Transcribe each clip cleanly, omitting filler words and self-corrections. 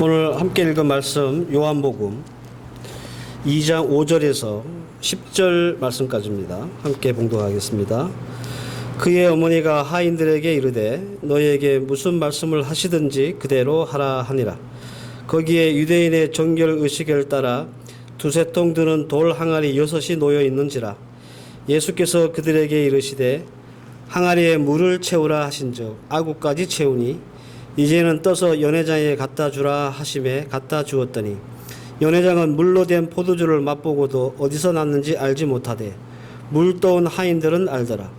오늘 함께 읽은 말씀 요한복음 2장 5절에서 10절 말씀까지입니다. 함께 봉독하겠습니다. 그의 어머니가 하인들에게 이르되 너희에게 무슨 말씀을 하시든지 그대로 하라 하니라. 거기에 유대인의 정결 의식을 따라 두세 통 드는 돌 항아리 6이 놓여 있는지라. 예수께서 그들에게 이르시되 항아리에 물을 채우라 하신즉 아구까지 채우니 이제는 떠서 연회장에 갖다 주라 하심에 갖다 주었더니 연회장은 물로 된 포도주를 맛보고도 어디서 났는지 알지 못하되 물 떠온 하인들은 알더라.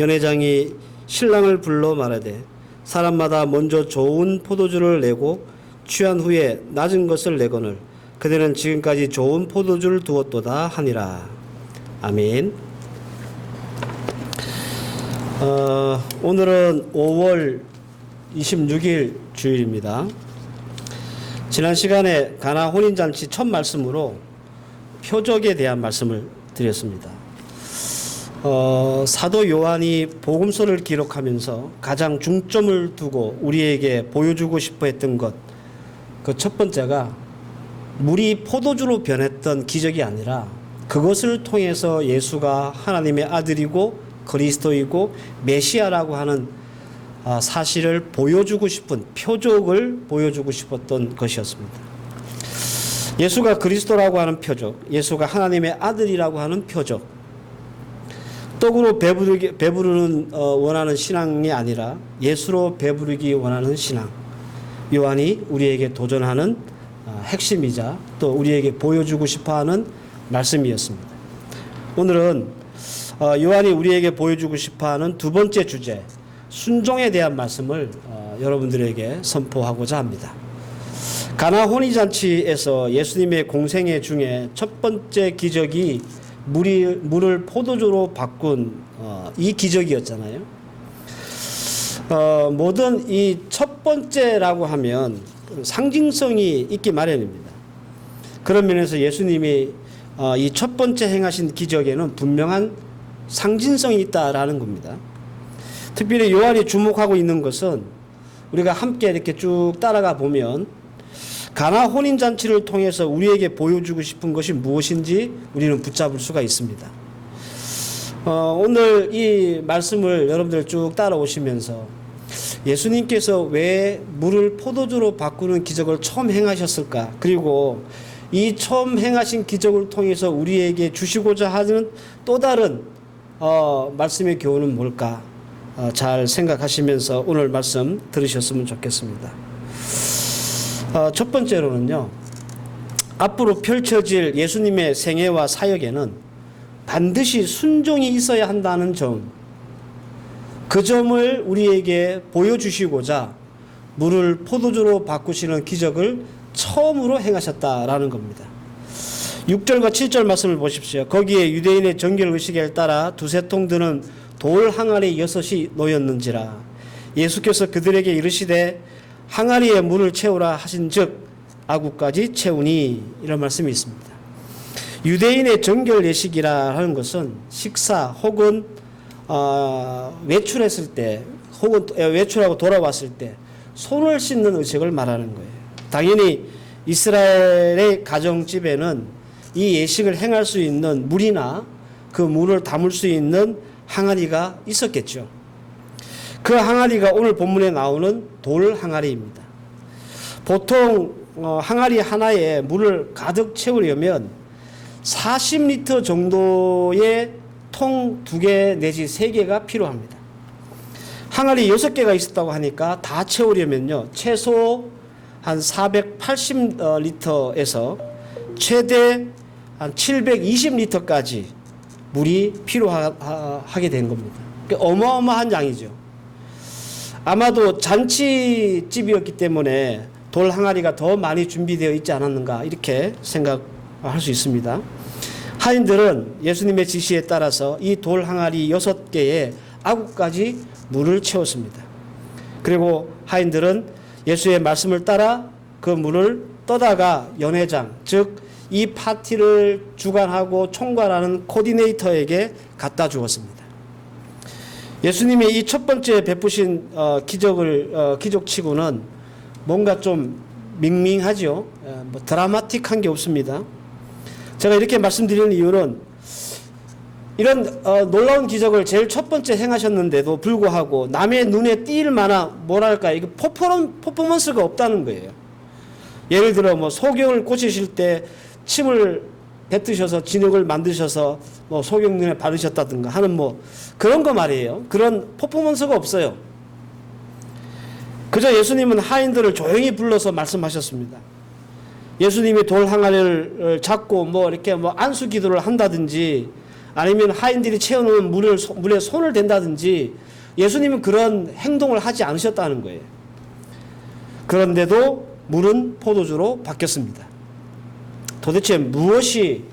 연회장이 신랑을 불러 말하되 사람마다 먼저 좋은 포도주를 내고 취한 후에 낮은 것을 내거늘 그대는 지금까지 좋은 포도주를 두었도다 하니라. 아멘. 오늘은 5월 26일 주일입니다. 지난 시간에 가나 혼인잔치 첫 말씀으로 표적에 대한 말씀을 드렸습니다. 사도 요한이 복음서를 기록하면서 가장 중점을 두고 우리에게 보여주고 싶어 했던 것, 그 첫 번째가 물이 포도주로 변했던 기적이 아니라 그것을 통해서 예수가 하나님의 아들이고 그리스도이고 메시아라고 하는 사실을 보여주고 싶은 표적을 보여주고 싶었던 것이었습니다. 예수가 그리스도라고 하는 표적, 예수가 하나님의 아들이라고 하는 표적, 떡으로 배부르는 원하는 신앙이 아니라 예수로 배부르기 원하는 신앙, 요한이 우리에게 도전하는 핵심이자 또 우리에게 보여주고 싶어하는 말씀이었습니다. 오늘은 요한이 우리에게 보여주고 싶어하는 두 번째 주제, 순종에 대한 말씀을 여러분들에게 선포하고자 합니다. 가나 혼인잔치에서 예수님의 공생애 중에 첫 번째 기적이 물을 포도주로 바꾼 이 기적이었잖아요. 모든 이 첫 번째라고 하면 상징성이 있기 마련입니다. 그런 면에서 예수님이 이 첫 번째 행하신 기적에는 분명한 상징성이 있다라는 겁니다. 특별히 요한이 주목하고 있는 것은 우리가 함께 이렇게 쭉 따라가 보면 가나 혼인잔치를 통해서 우리에게 보여주고 싶은 것이 무엇인지 우리는 붙잡을 수가 있습니다. 오늘 이 말씀을 여러분들 쭉 따라오시면서 예수님께서 왜 물을 포도주로 바꾸는 기적을 처음 행하셨을까? 그리고 이 처음 행하신 기적을 통해서 우리에게 주시고자 하는 또 다른 말씀의 교훈은 뭘까? 잘 생각하시면서 오늘 말씀 들으셨으면 좋겠습니다. 첫 번째로는요, 앞으로 펼쳐질 예수님의 생애와 사역에는 반드시 순종이 있어야 한다는 점, 그 점을 우리에게 보여주시고자 물을 포도주로 바꾸시는 기적을 처음으로 행하셨다라는 겁니다. 6절과 7절 말씀을 보십시오. 거기에 유대인의 정결 의식에 따라 두세 통 드는 돌 항아리 6이 놓였는지라. 예수께서 그들에게 이르시되 항아리에 물을 채우라 하신즉 아구까지 채우니, 이런 말씀이 있습니다. 유대인의 정결 예식이라 하는 것은 식사 혹은 외출했을 때 혹은 외출하고 돌아왔을 때 손을 씻는 의식을 말하는 거예요. 당연히 이스라엘의 가정집에는 이 예식을 행할 수 있는 물이나 그 물을 담을 수 있는 항아리가 있었겠죠. 그 항아리가 오늘 본문에 나오는 돌 항아리입니다. 보통 항아리 하나에 물을 가득 채우려면 40리터 정도의 통 2개 내지 3개가 필요합니다. 항아리 6개가 있었다고 하니까 다 채우려면요, 최소 한 480리터에서 최대 한 720리터까지 물이 필요하게 된 겁니다. 어마어마한 양이죠. 아마도 잔치집이었기 때문에 돌 항아리가 더 많이 준비되어 있지 않았는가, 이렇게 생각할 수 있습니다. 하인들은 예수님의 지시에 따라서 이 돌 항아리 6개에 아구까지 물을 채웠습니다. 그리고 하인들은 예수의 말씀을 따라 그 물을 떠다가 연회장, 즉 이 파티를 주관하고 총괄하는 코디네이터에게 갖다 주었습니다. 예수님이 이 첫 번째 베푸신 기적치고는 뭔가 좀 밍밍하죠. 뭐 드라마틱한 게 없습니다. 제가 이렇게 말씀드리는 이유는 이런 놀라운 기적을 제일 첫 번째 행하셨는데도 불구하고 남의 눈에 띌 만한 뭐랄까 이거 퍼포먼스가 없다는 거예요. 예를 들어 뭐 소경을 고치실 때 침을 뱉으셔서 진흙을 만드셔서 뭐 소경 눈에 바르셨다든가 하는 뭐 그런 거 말이에요. 그런 퍼포먼스가 없어요. 그저 예수님은 하인들을 조용히 불러서 말씀하셨습니다. 예수님이 돌 항아리를 잡고 뭐 이렇게 뭐 안수 기도를 한다든지 아니면 하인들이 채워놓은 물에 손을 댄다든지 예수님은 그런 행동을 하지 않으셨다는 거예요. 그런데도 물은 포도주로 바뀌었습니다. 도대체 무엇이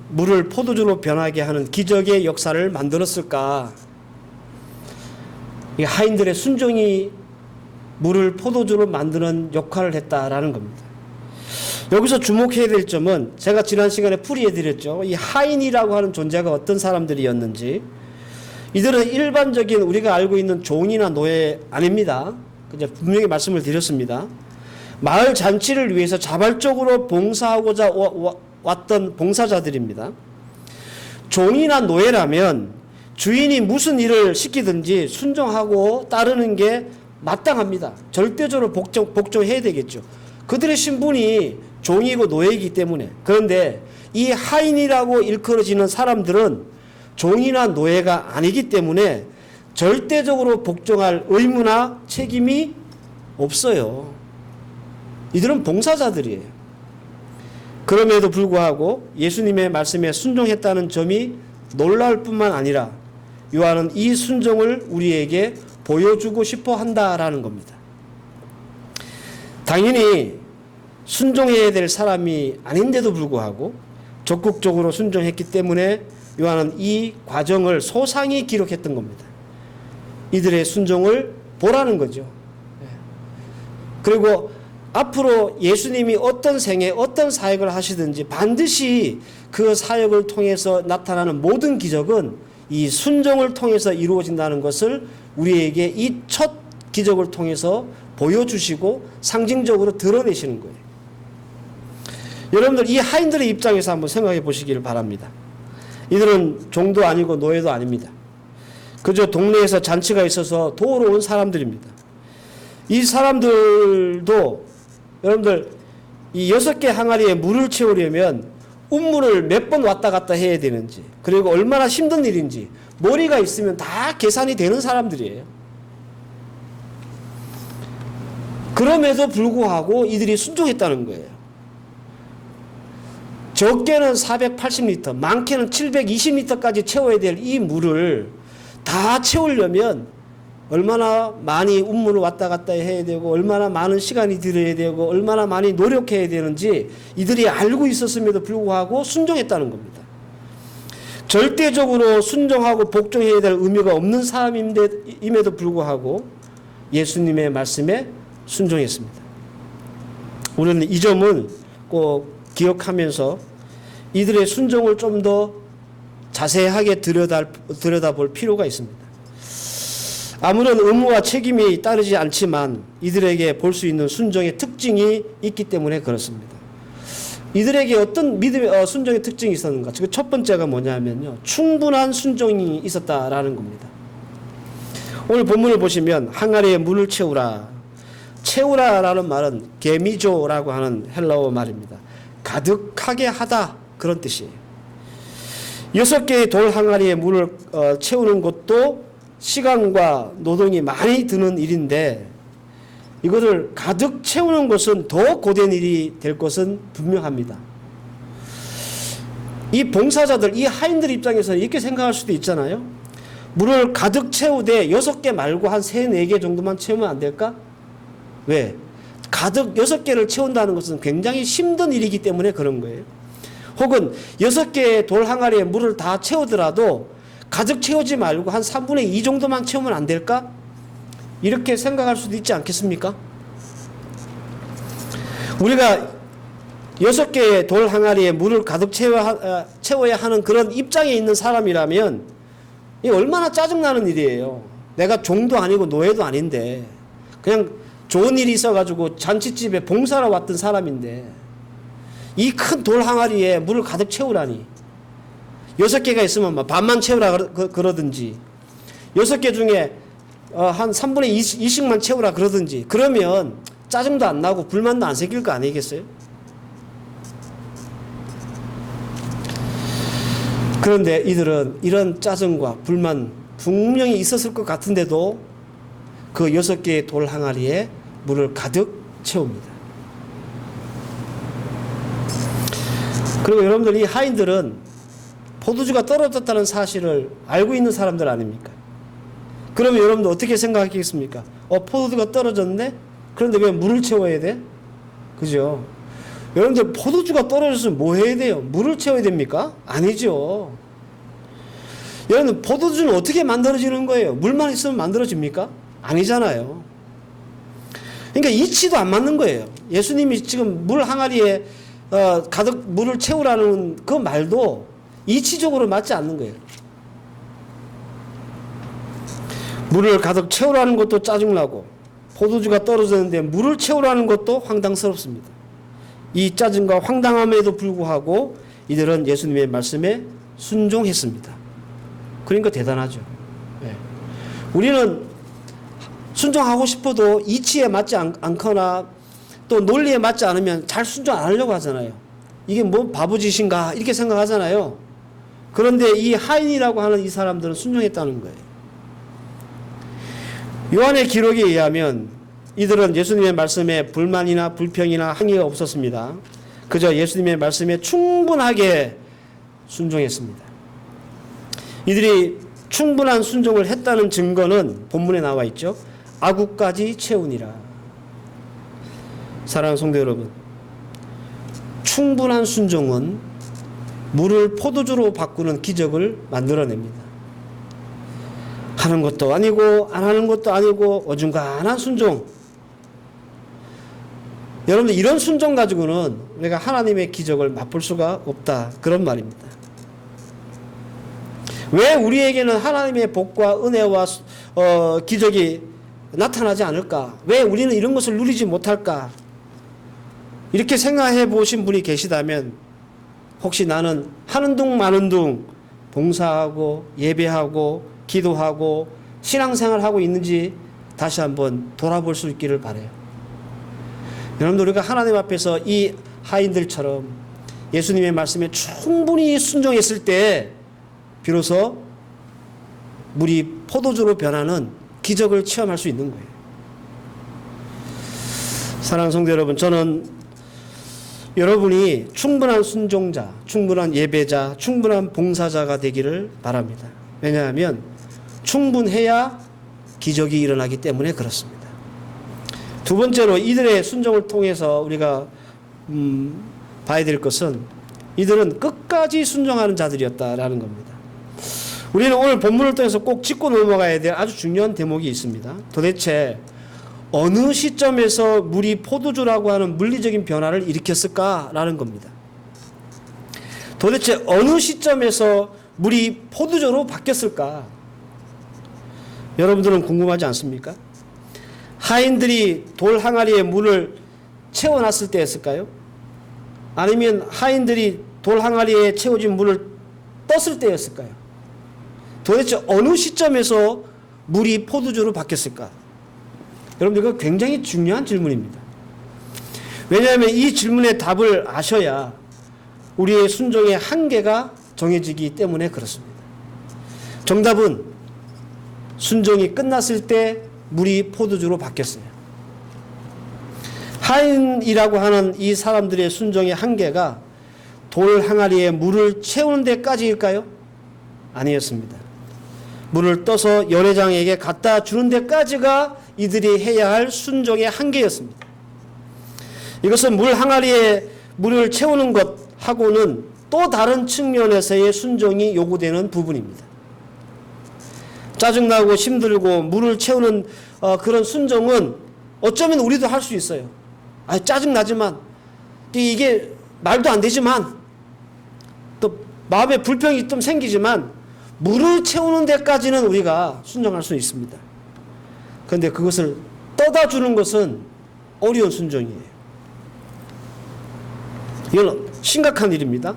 물을 포도주로 변하게 하는 기적의 역사를 만들었을까? 이 하인들의 순종이 물을 포도주로 만드는 역할을 했다라는 겁니다. 여기서 주목해야 될 점은 제가 지난 시간에 풀이해드렸죠. 이 하인이라고 하는 존재가 어떤 사람들이었는지. 이들은 일반적인 우리가 알고 있는 종이나 노예 아닙니다. 이제 분명히 말씀을 드렸습니다. 마을 잔치를 위해서 자발적으로 봉사하고자 왔던 봉사자들입니다. 종이나 노예라면 주인이 무슨 일을 시키든지 순종하고 따르는 게 마땅합니다. 절대적으로 복종해야 되겠죠. 그들의 신분이 종이고 노예이기 때문에. 그런데 이 하인이라고 일컬어지는 사람들은 종이나 노예가 아니기 때문에 절대적으로 복종할 의무나 책임이 없어요. 이들은 봉사자들이에요. 그럼에도 불구하고 예수님의 말씀에 순종했다는 점이 놀라울 뿐만 아니라 요한은 이 순종을 우리에게 보여주고 싶어 한다라는 겁니다. 당연히 순종해야 될 사람이 아닌데도 불구하고 적극적으로 순종했기 때문에 요한은 이 과정을 소상히 기록했던 겁니다. 이들의 순종을 보라는 거죠. 그리고 앞으로 예수님이 어떤 생애, 어떤 사역을 하시든지 반드시 그 사역을 통해서 나타나는 모든 기적은 이 순종을 통해서 이루어진다는 것을 우리에게 이 첫 기적을 통해서 보여주시고 상징적으로 드러내시는 거예요. 여러분들 이 하인들의 입장에서 한번 생각해 보시기를 바랍니다. 이들은 종도 아니고 노예도 아닙니다. 그저 동네에서 잔치가 있어서 도우러 온 사람들입니다. 이 사람들도 여러분들 이 6개 항아리에 물을 채우려면 운물을 몇 번 왔다 갔다 해야 되는지 그리고 얼마나 힘든 일인지 머리가 있으면 다 계산이 되는 사람들이에요. 그럼에도 불구하고 이들이 순종했다는 거예요. 적게는 480리터, 많게는 720리터까지 채워야 될 이 물을 다 채우려면 얼마나 많이 운문을 왔다 갔다 해야 되고 얼마나 많은 시간이 들어야 되고 얼마나 많이 노력해야 되는지 이들이 알고 있었음에도 불구하고 순종했다는 겁니다. 절대적으로 순종하고 복종해야 될 의미가 없는 사람임에도 불구하고 예수님의 말씀에 순종했습니다. 우리는 이 점을 꼭 기억하면서 이들의 순종을 좀 더 자세하게 들여다볼 필요가 있습니다. 아무런 의무와 책임이 따르지 않지만 이들에게 볼 수 있는 순종의 특징이 있기 때문에 그렇습니다. 이들에게 어떤 순종의 특징이 있었는가? 첫 번째가 뭐냐면요. 충분한 순종이 있었다라는 겁니다. 오늘 본문을 보시면 항아리에 물을 채우라. 채우라라는 말은 게미조라고 하는 헬라어 말입니다. 가득하게 하다 그런 뜻이에요. 6개의 돌 항아리에 물을 채우는 것도 시간과 노동이 많이 드는 일인데 이것을 가득 채우는 것은 더 고된 일이 될 것은 분명합니다. 이 봉사자들, 이 하인들 입장에서는 이렇게 생각할 수도 있잖아요. 물을 가득 채우되 6개 말고 한 3, 4개 정도만 채우면 안 될까? 왜? 가득 6개를 채운다는 것은 굉장히 힘든 일이기 때문에 그런 거예요. 혹은 6개의 돌 항아리에 물을 다 채우더라도 가득 채우지 말고 한 3분의 2 정도만 채우면 안 될까? 이렇게 생각할 수도 있지 않겠습니까? 우리가 6개의 돌 항아리에 물을 가득 채워야 하는 그런 입장에 있는 사람이라면 이게 얼마나 짜증나는 일이에요. 내가 종도 아니고 노예도 아닌데 그냥 좋은 일이 있어가지고 잔치집에 봉사하러 왔던 사람인데 이 큰 돌 항아리에 물을 가득 채우라니 6개가 있으면 막 반만 채우라 그러든지 6개 중에 한 3분의 2씩만 채우라 그러든지 그러면 짜증도 안 나고 불만도 안 생길 거 아니겠어요? 그런데 이들은 이런 짜증과 불만 분명히 있었을 것 같은데도 그 6개의 돌 항아리에 물을 가득 채웁니다. 그리고 여러분들 이 하인들은 포도주가 떨어졌다는 사실을 알고 있는 사람들 아닙니까? 그러면 여러분들 어떻게 생각하겠습니까? 포도주가 떨어졌네? 그런데 왜 물을 채워야 돼? 그죠? 여러분들 포도주가 떨어졌으면 뭐 해야 돼요? 물을 채워야 됩니까? 아니죠. 여러분 포도주는 어떻게 만들어지는 거예요? 물만 있으면 만들어집니까? 아니잖아요. 그러니까 이치도 안 맞는 거예요. 예수님이 지금 물 항아리에 가득 물을 채우라는 그 말도 이치적으로 맞지 않는 거예요. 물을 가득 채우라는 것도 짜증나고 포도주가 떨어졌는데 물을 채우라는 것도 황당스럽습니다. 이 짜증과 황당함에도 불구하고 이들은 예수님의 말씀에 순종했습니다. 그러니까 대단하죠. 네. 우리는 순종하고 싶어도 이치에 맞지 않거나 또 논리에 맞지 않으면 잘 순종 안 하려고 하잖아요. 이게 뭐 바보짓인가 이렇게 생각하잖아요. 그런데 이 하인이라고 하는 이 사람들은 순종했다는 거예요. 요한의 기록에 의하면 이들은 예수님의 말씀에 불만이나 불평이나 항의가 없었습니다. 그저 예수님의 말씀에 충분하게 순종했습니다. 이들이 충분한 순종을 했다는 증거는 본문에 나와 있죠. 아구까지 채우니라. 사랑하는 성도 여러분, 충분한 순종은 물을 포도주로 바꾸는 기적을 만들어냅니다. 하는 것도 아니고 안 하는 것도 아니고 어중간한 순종. 여러분들 이런 순종 가지고는 우리가 하나님의 기적을 맛볼 수가 없다, 그런 말입니다. 왜 우리에게는 하나님의 복과 은혜와 기적이 나타나지 않을까? 왜 우리는 이런 것을 누리지 못할까? 이렇게 생각해 보신 분이 계시다면 혹시 나는 하는 둥 마는 둥 봉사하고 예배하고 기도하고 신앙생활하고 있는지 다시 한번 돌아볼 수 있기를 바라요. 여러분들 우리가 하나님 앞에서 이 하인들처럼 예수님의 말씀에 충분히 순종했을 때 비로소 물이 포도주로 변하는 기적을 체험할 수 있는 거예요. 사랑하는 성도 여러분, 저는 여러분이 충분한 순종자, 충분한 예배자, 충분한 봉사자가 되기를 바랍니다. 왜냐하면 충분해야 기적이 일어나기 때문에 그렇습니다. 두 번째로 이들의 순종을 통해서 우리가 봐야 될 것은 이들은 끝까지 순종하는 자들이었다라는 겁니다. 우리는 오늘 본문을 통해서 꼭 짚고 넘어가야 될 아주 중요한 대목이 있습니다. 도대체 어느 시점에서 물이 포도주라고 하는 물리적인 변화를 일으켰을까라는 겁니다. 도대체 어느 시점에서 물이 포도주로 바뀌었을까? 여러분들은 궁금하지 않습니까? 하인들이 돌 항아리에 물을 채워놨을 때였을까요? 아니면 하인들이 돌 항아리에 채워진 물을 떴을 때였을까요? 도대체 어느 시점에서 물이 포도주로 바뀌었을까? 여러분들 이거 굉장히 중요한 질문입니다. 왜냐하면 이 질문의 답을 아셔야 우리의 순종의 한계가 정해지기 때문에 그렇습니다. 정답은 순종이 끝났을 때 물이 포도주로 바뀌었어요. 하인이라고 하는 이 사람들의 순종의 한계가 돌 항아리에 물을 채우는 데까지일까요? 아니었습니다. 물을 떠서 연회장에게 갖다 주는 데까지가 이들이 해야 할 순종의 한계였습니다. 이것은 물 항아리에 물을 채우는 것하고는 또 다른 측면에서의 순종이 요구되는 부분입니다. 짜증나고 힘들고 물을 채우는 그런 순종은 어쩌면 우리도 할 수 있어요. 짜증나지만 이게 말도 안 되지만 또 마음에 불평이 좀 생기지만 물을 채우는 데까지는 우리가 순종할 수 있습니다. 그런데 그것을 떠다 주는 것은 어려운 순종이에요. 이건 심각한 일입니다.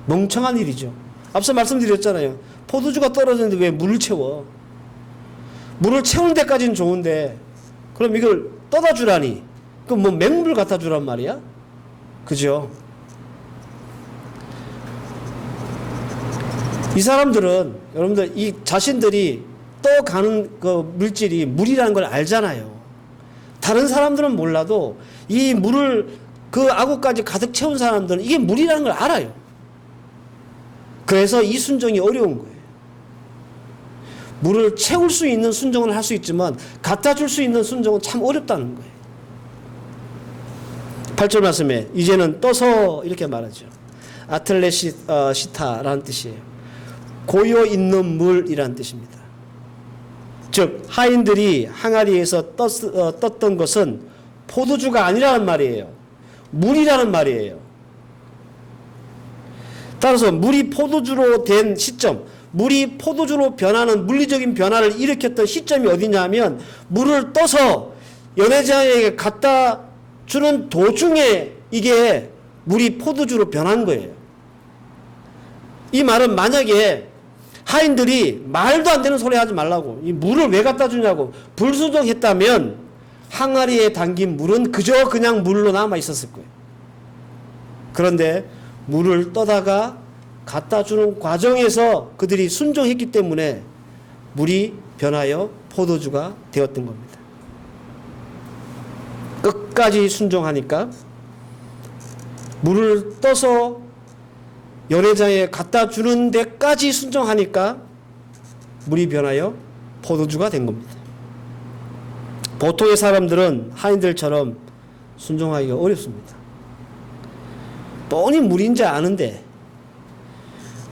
멍청한 일이죠. 앞서 말씀드렸잖아요. 포도주가 떨어졌는데 왜 물을 채워? 물을 채우는 데까지는 좋은데 그럼 이걸 떠다 주라니. 그럼 뭐 맹물 갖다 주란 말이야? 그죠? 이 사람들은 여러분들 이 자신들이 떠가는 그 물질이 물이라는 걸 알잖아요. 다른 사람들은 몰라도 이 물을 그 아구까지 가득 채운 사람들은 이게 물이라는 걸 알아요. 그래서 이 순종이 어려운 거예요. 물을 채울 수 있는 순종은 할 수 있지만 갖다 줄 수 있는 순종은 참 어렵다는 거예요. 8절 말씀에 이제는 떠서 이렇게 말하죠. 아틀레시타라는 뜻이에요. 고여 있는 물이라는 뜻입니다. 즉 하인들이 항아리에서 떴던 것은 포도주가 아니라는 말이에요. 물이라는 말이에요. 따라서 물이 포도주로 된 시점, 물이 포도주로 변하는 물리적인 변화를 일으켰던 시점이 어디냐면 물을 떠서 연회장에게 갖다 주는 도중에 이게 물이 포도주로 변한 거예요. 이 말은 만약에 하인들이 말도 안 되는 소리 하지 말라고, 이 물을 왜 갖다 주냐고 불순종했다면 항아리에 담긴 물은 그저 그냥 물로 남아 있었을 거예요. 그런데 물을 떠다가 갖다 주는 과정에서 그들이 순종했기 때문에 물이 변하여 포도주가 되었던 겁니다. 끝까지 순종하니까 물을 떠서 연회장에 갖다 주는 데까지 순종하니까 물이 변하여 포도주가 된 겁니다. 보통의 사람들은 하인들처럼 순종하기가 어렵습니다. 뻔히 물인지 아는데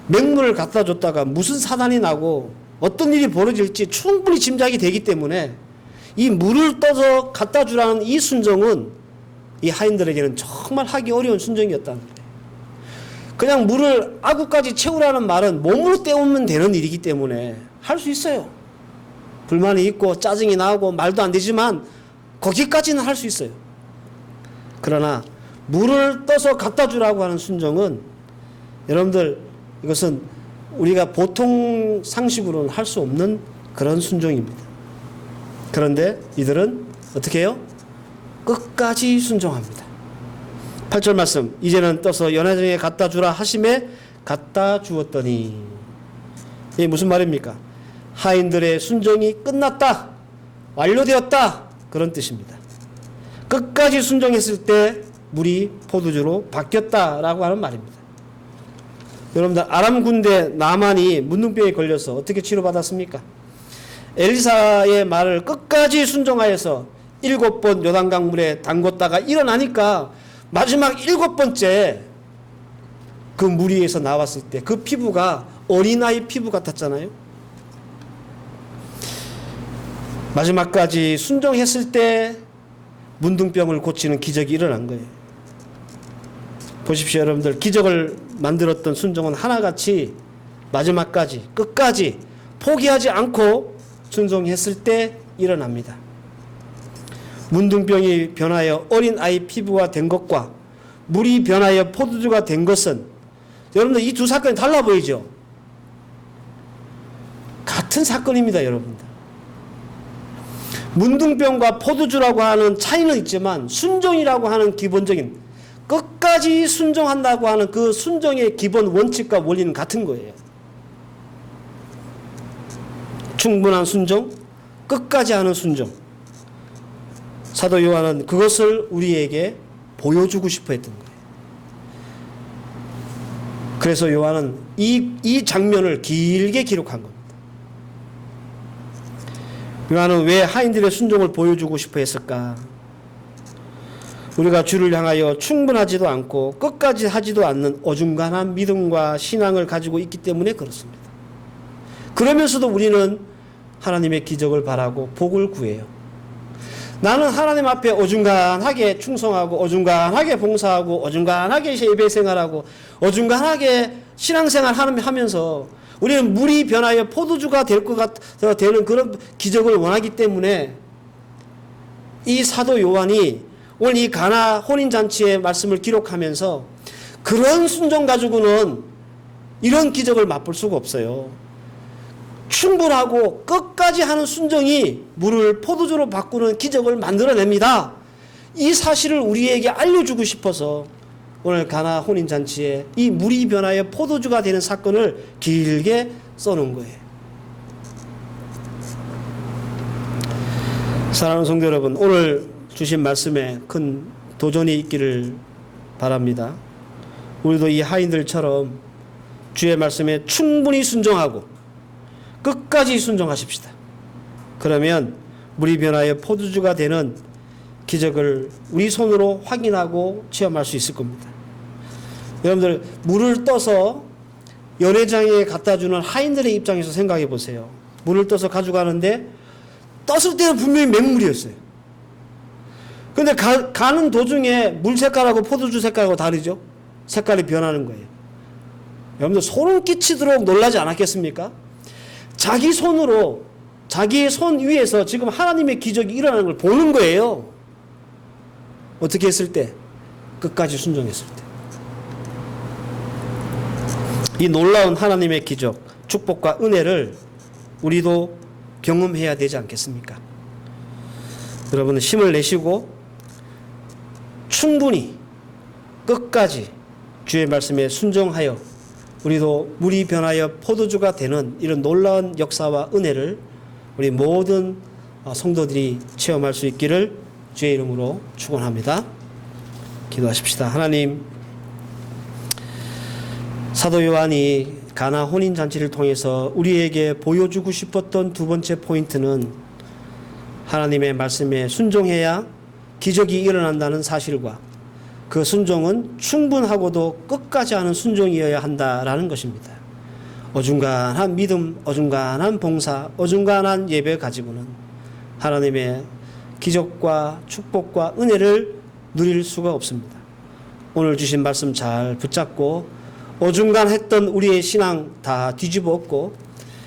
맹물을 갖다 줬다가 무슨 사단이 나고 어떤 일이 벌어질지 충분히 짐작이 되기 때문에 이 물을 떠서 갖다 주라는 이 순종은 이 하인들에게는 정말 하기 어려운 순종이었다는 거예요. 그냥 물을 아구까지 채우라는 말은 몸으로 때우면 되는 일이기 때문에 할 수 있어요. 불만이 있고 짜증이 나고 말도 안 되지만 거기까지는 할 수 있어요. 그러나 물을 떠서 갖다 주라고 하는 순종은 여러분들 이것은 우리가 보통 상식으로는 할 수 없는 그런 순종입니다. 그런데 이들은 어떻게 해요? 끝까지 순종합니다. 8절 말씀, 이제는 떠서 연회장에 갖다 주라 하심에 갖다 주었더니, 이게 무슨 말입니까? 하인들의 순종이 끝났다, 완료되었다, 그런 뜻입니다. 끝까지 순종했을 때 물이 포도주로 바뀌었다라고 하는 말입니다. 여러분들 아람 군대 나만이 문둥병에 걸려서 어떻게 치료받았습니까? 엘리사의 말을 끝까지 순종하여서 7번 요단강 물에 담궜다가 일어나니까 마지막 7번째 그 물 위에서 나왔을 때 그 피부가 어린아이 피부 같았잖아요. 마지막까지 순종했을 때 문둥병을 고치는 기적이 일어난 거예요. 보십시오, 여러분들. 기적을 만들었던 순종은 하나같이 마지막까지 끝까지 포기하지 않고 순종했을 때 일어납니다. 문둥병이 변하여 어린아이 피부가 된 것과 물이 변하여 포도주가 된 것은 여러분들 이 두 사건이 달라 보이죠? 같은 사건입니다, 여러분들. 문둥병과 포도주라고 하는 차이는 있지만 순종이라고 하는 기본적인 끝까지 순종한다고 하는 그 순종의 기본 원칙과 원리는 같은 거예요. 충분한 순종, 끝까지 하는 순종. 사도 요한은 그것을 우리에게 보여주고 싶어 했던 거예요. 그래서 요한은 이 장면을 길게 기록한 겁니다. 요한은 왜 하인들의 순종을 보여주고 싶어 했을까? 우리가 주를 향하여 충분하지도 않고 끝까지 하지도 않는 어중간한 믿음과 신앙을 가지고 있기 때문에 그렇습니다. 그러면서도 우리는 하나님의 기적을 바라고 복을 구해요. 나는 하나님 앞에 어중간하게 충성하고 어중간하게 봉사하고 어중간하게 예배 생활하고 어중간하게 신앙생활 하면서 우리는 물이 변하여 포도주가 될 것 되는 그런 기적을 원하기 때문에 이 사도 요한이 오늘 이 가나 혼인잔치의 말씀을 기록하면서 그런 순종 가지고는 이런 기적을 맛볼 수가 없어요. 충분하고 끝까지 하는 순종이 물을 포도주로 바꾸는 기적을 만들어냅니다. 이 사실을 우리에게 알려주고 싶어서 오늘 가나 혼인잔치에 이 물이 변하여 포도주가 되는 사건을 길게 써놓은 거예요. 사랑하는 성도 여러분, 오늘 주신 말씀에 큰 도전이 있기를 바랍니다. 우리도 이 하인들처럼 주의 말씀에 충분히 순종하고 끝까지 순종하십시다. 그러면 물이 변하여 포도주가 되는 기적을 우리 손으로 확인하고 체험할 수 있을 겁니다. 여러분들, 물을 떠서 연회장에 갖다 주는 하인들의 입장에서 생각해 보세요. 물을 떠서 가져가는데 떴을 때는 분명히 맹물이었어요. 근데 가는 도중에 물 색깔하고 포도주 색깔하고 다르죠? 색깔이 변하는 거예요. 여러분들, 소름 끼치도록 놀라지 않았겠습니까? 자기 손으로, 자기의 손 위에서 지금 하나님의 기적이 일어나는 걸 보는 거예요. 어떻게 했을 때? 끝까지 순종했을 때. 이 놀라운 하나님의 기적, 축복과 은혜를 우리도 경험해야 되지 않겠습니까? 여러분은 힘을 내시고 충분히 끝까지 주의 말씀에 순종하여 우리도 물이 변하여 포도주가 되는 이런 놀라운 역사와 은혜를 우리 모든 성도들이 체험할 수 있기를 주의 이름으로 축원합니다. 기도하십시다. 하나님, 사도 요한이 가나 혼인잔치를 통해서 우리에게 보여주고 싶었던 두 번째 포인트는 하나님의 말씀에 순종해야 기적이 일어난다는 사실과 그 순종은 충분하고도 끝까지 하는 순종이어야 한다라는 것입니다. 어중간한 믿음, 어중간한 봉사, 어중간한 예배 가지고는 하나님의 기적과 축복과 은혜를 누릴 수가 없습니다. 오늘 주신 말씀 잘 붙잡고 어중간했던 우리의 신앙 다 뒤집어 엎고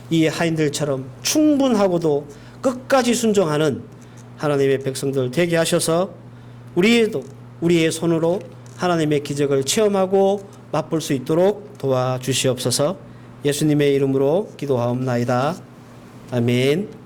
이 하인들처럼 충분하고도 끝까지 순종하는 하나님의 백성들 되게 하셔서 우리도 우리의 손으로 하나님의 기적을 체험하고 맛볼 수 있도록 도와주시옵소서. 예수님의 이름으로 기도하옵나이다. 아멘.